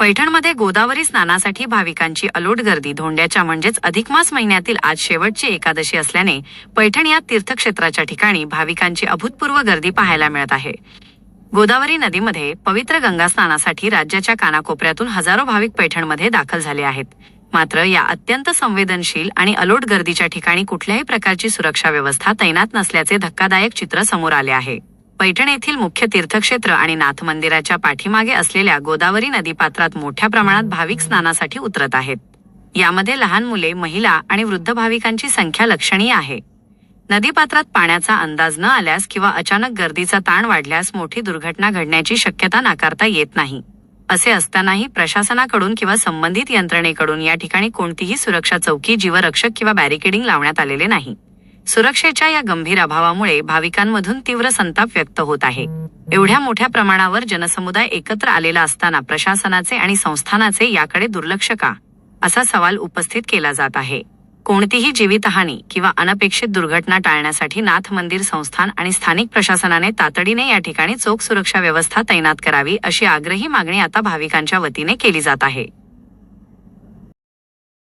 पैठणमध्ये गोदावरी स्नानासाठी भाविकांची अलोट गर्दी. धोंड्याच्या म्हणजेच अधिक मास महिन्यातील आज शेवटची एकादशी असल्याने पैठण या तीर्थक्षेत्राच्या ठिकाणी भाविकांची अभूतपूर्व गर्दी पाहायला मिळत आहे. गोदावरी नदीमध्ये पवित्र गंगा स्नानासाठी राज्याच्या कानाकोपऱ्यातून हजारो भाविक पैठणमध्ये दाखल झाले आहेत. मात्र या अत्यंत संवेदनशील आणि अलोट गर्दीच्या ठिकाणी कुठल्याही प्रकारची सुरक्षा व्यवस्था तैनात नसल्याचे धक्कादायक चित्र समोर आले आहे. पैठण येथील मुख्य तीर्थक्षेत्र आणि नाथ मंदिराच्या पाठीमागे असलेल्या गोदावरी नदीपात्रात मोठ्या प्रमाणात भाविक स्नानासाठी उतरत आहेत. यामध्ये लहान मुले, महिला आणि वृद्ध भाविकांची संख्या लक्षणीय आहे. नदीपात्रात पाण्याचा अंदाज न आल्यास किंवा अचानक गर्दीचा ताण वाढल्यास मोठी दुर्घटना घडण्याची शक्यता नाकारता येत नाही. असे असतानाही प्रशासनाकडून किंवा संबंधित यंत्रणेकडून या ठिकाणी कोणतीही सुरक्षा चौकी, जीवरक्षक किंवा बॅरिकेडिंग लावण्यात आलेले नाही. सुरक्षेच्या या गंभीर अभावामुळे भाविकांमधून तीव्र संताप व्यक्त होत आहे. एवढ्या मोठ्या प्रमाणावर जनसमुदाय एकत्र आलेला असताना प्रशासनाचे आणि संस्थानाचे याकडे दुर्लक्ष का, असा सवाल उपस्थित केला जात आहे. कोणतीही जीवितहानी किंवा अनपेक्षित दुर्घटना टाळण्यासाठी नाथ मंदिर संस्थान आणि स्थानिक प्रशासनाने तातडीने या ठिकाणी चोख सुरक्षा व्यवस्था तैनात करावी, अशी आग्रही मागणी आता भाविकांच्या वतीने केली जात आहे.